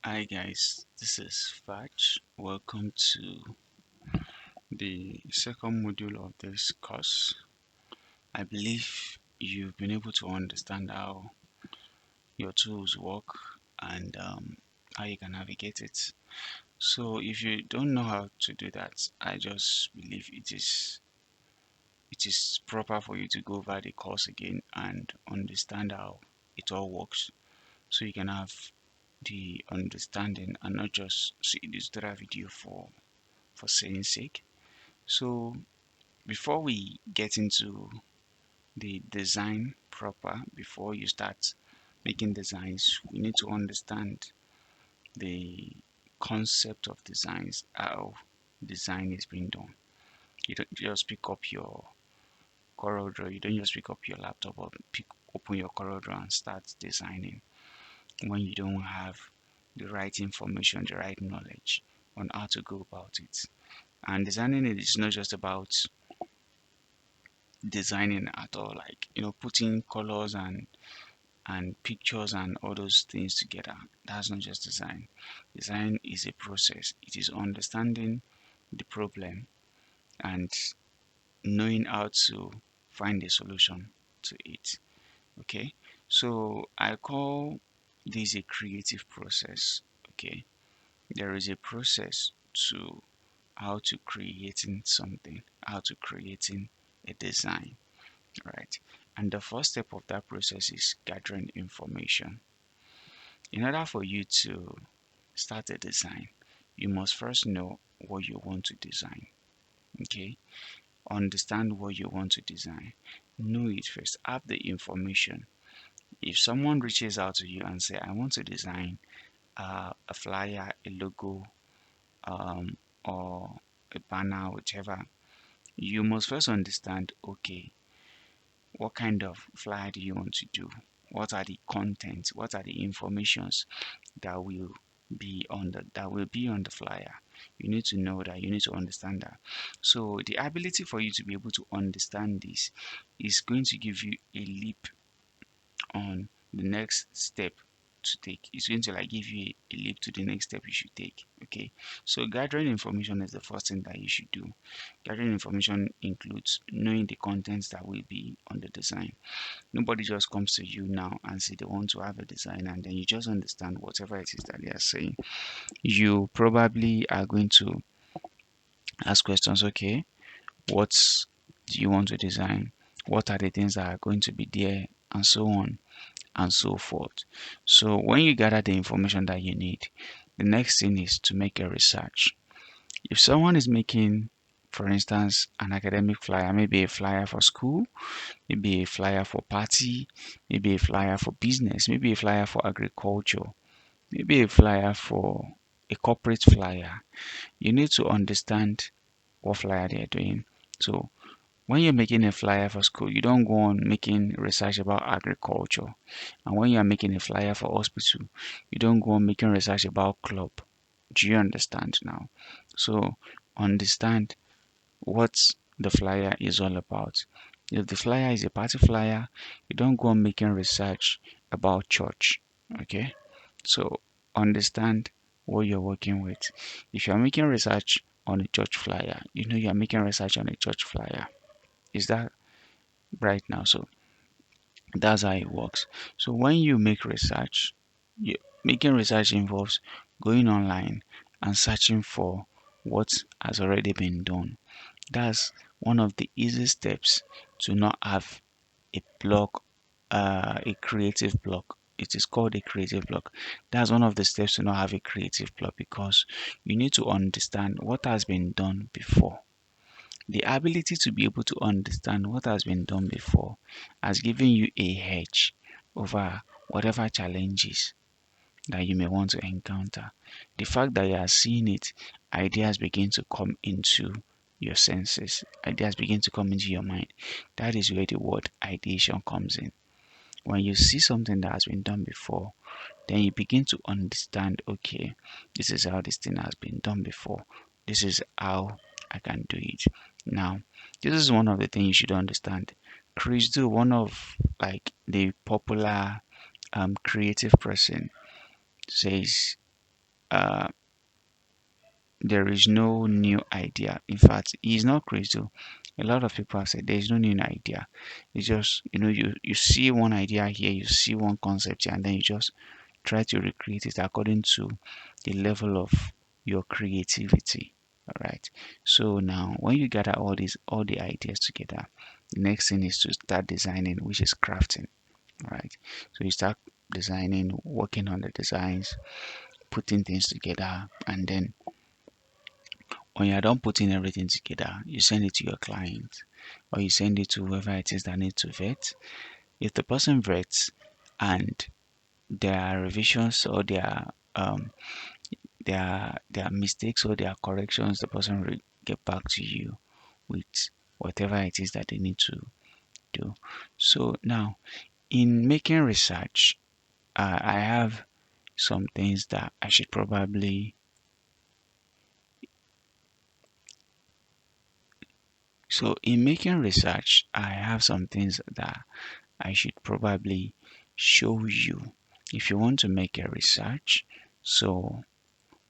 Hi guys, this is Fetch. Welcome to the second module of this course. I believe you've been able to understand how your tools work and how you can navigate it. So if you don't know how to do that, I just believe it is proper for you to go over the course again and understand how it all works so you can have the understanding and not just see this tutorial video for saying sake. So before we get into the design proper, before you start making designs, we need to understand the concept of designs, how design is being done. You don't just pick up your CorelDRAW, you don't just pick up your laptop or open your CorelDRAW and start designing when you don't have the right information, the right knowledge on how to go about it. And designing it is not just about designing at all, like putting colors and pictures and all those things together. That's not just design. Design is a process. It is understanding the problem and knowing how to find a solution to it. Okay, so I call this a creative process. Okay, there is a process to how to creating something, how to creating a design. Right. And the first step of that process is gathering information. In order for you to start a design, you must first know what you want to design. Okay. Understand what you want to design. Know it first. Have the information. If someone reaches out to you and say, I want to design a flyer, a logo, or a banner, whichever, you must first understand, okay, what kind of flyer do you want to do? What are the contents? What are the informations that will be on the flyer? You need to know that. You need to understand that. So the ability for you to be able to understand this is going to give you a leap on the next step to take. It's going to like give you a leap to the next step you should take. Okay, so gathering information is the first thing that you should do. Gathering information includes knowing the contents that will be on the design. Nobody just comes to you now and say they want to have a design and then you just understand whatever it is that they are saying. You probably are going to ask questions. Okay, what do you want to design? What are the things that are going to be there, and so on and so forth. So when you gather the information that you need, the next thing is to make a research. If someone is making, for instance, an academic flyer, maybe a flyer for school, maybe a flyer for party, maybe a flyer for business, maybe a flyer for agriculture, maybe a flyer for a corporate flyer, you need to understand what flyer they're doing. So when you're making a flyer for school, you don't go on making research about agriculture. And when you're making a flyer for hospital, you don't go on making research about club. Do you understand now? So understand what the flyer is all about. If the flyer is a party flyer, you don't go on making research about church. Okay? So understand what you're working with. If you're making research on a church flyer, you know you're making research on a church flyer. Is that right now? So that's how it works. So when you make research, making research involves going online and searching for what has already been done. That's one of the easiest steps to not have a block, a creative block. It is called a creative block. That's one of the steps to not have a creative block because you need to understand what has been done before. The ability to be able to understand what has been done before has given you a edge over whatever challenges that you may want to encounter. The fact that you are seeing it, ideas begin to come into your senses, ideas begin to come into your mind. That is where the word ideation comes in. When you see something that has been done before, then you begin to understand, okay, this is how this thing has been done before. This is how I can do it. Now, this is one of the things you should understand. Chris Do, one of the popular creative person, says uh, there is no new idea. In fact, he's not crazy. A lot of people have said there is no new idea. It's just, you see one idea here, you see one concept here, and then you just try to recreate it according to the level of your creativity. All right. So now, when you gather all the ideas together, the next thing is to start designing, which is crafting. All right. So you start designing, working on the designs, putting things together, and then when you're done putting everything together, you send it to your client or you send it to whoever it is that needs to vet. If the person vets and there are revisions or there are mistakes or there are corrections, the person will get back to you with whatever it is that they need to do. So now, in making research, I have some things that I should probably. So in making research, I have some things that I should probably show you if you want to make a research. So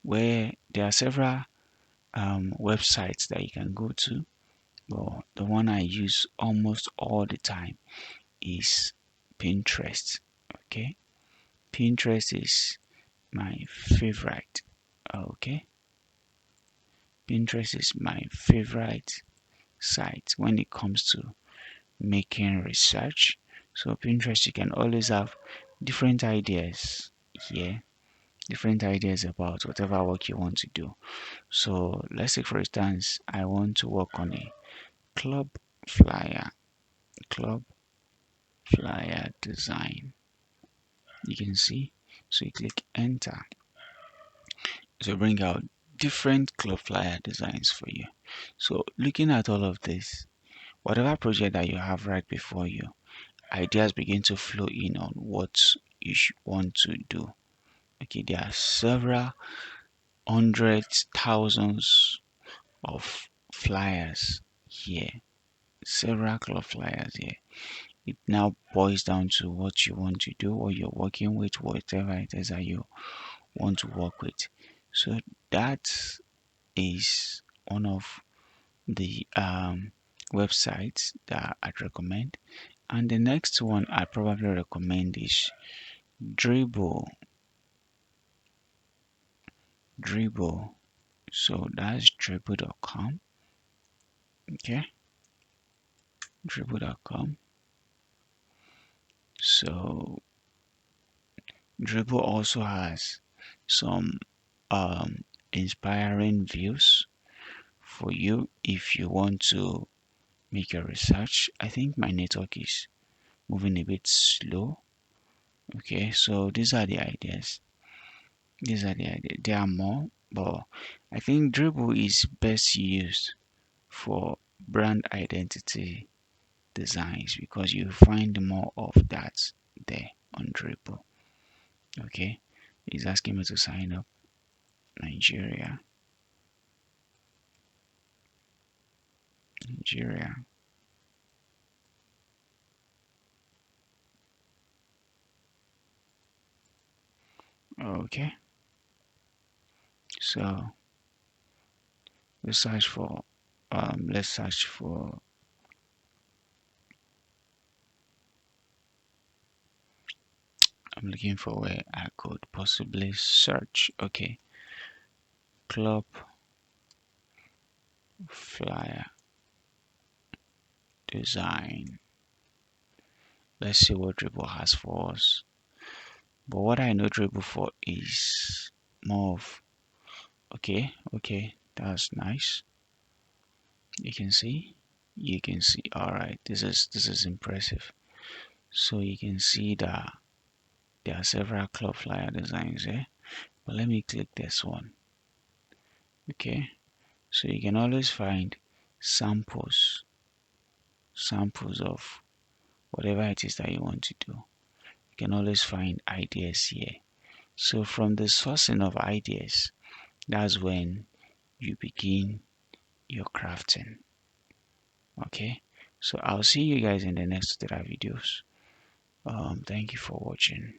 where there are several websites that you can go to, but the one I use almost all the time is Pinterest. Okay, Pinterest is my favorite. Okay, Pinterest is my favorite site when it comes to making research. So Pinterest, you can always have different ideas here, different ideas about whatever work you want to do. So let's say for instance, I want to work on a club flyer, club flyer design. You can see. So you click enter. So bring out different club flyer designs for you. So looking at all of this, whatever project that you have right before you, ideas begin to flow in on what you should want to do. Okay, there are several hundreds, thousands of flyers here, several club flyers here. It now boils down to what you want to do, or you're working with, whatever it is that you want to work with. So that is one of the websites that I'd recommend. And the next one I'd probably recommend is Dribble. Dribble. So that's dribble.com. Okay, dribble.com. So Dribble also has some um, inspiring views for you if you want to make your research. I think my network is moving a bit slow. Okay, so these are the ideas. These are the ideas. There are more, but I think Dribble is best used for brand identity designs because you find more of that there on Dribble. Okay, he's asking me to sign up. Nigeria, Nigeria. Okay, so let's search for let's search for I'm looking for where I could possibly search. Okay, club flyer design. Let's see what Dribble has for us. But what I know Dribble for is more of okay, that's nice. You can see, you can see. All right, this is impressive. So you can see that there are several club flyer designs here. But let me click this one. Okay, so you can always find samples, samples of whatever it is that you want to do. You can always find ideas here. So from the sourcing of ideas, that's when you begin your crafting. Okay, so I'll see you guys in the next tutorial videos. Thank you for watching.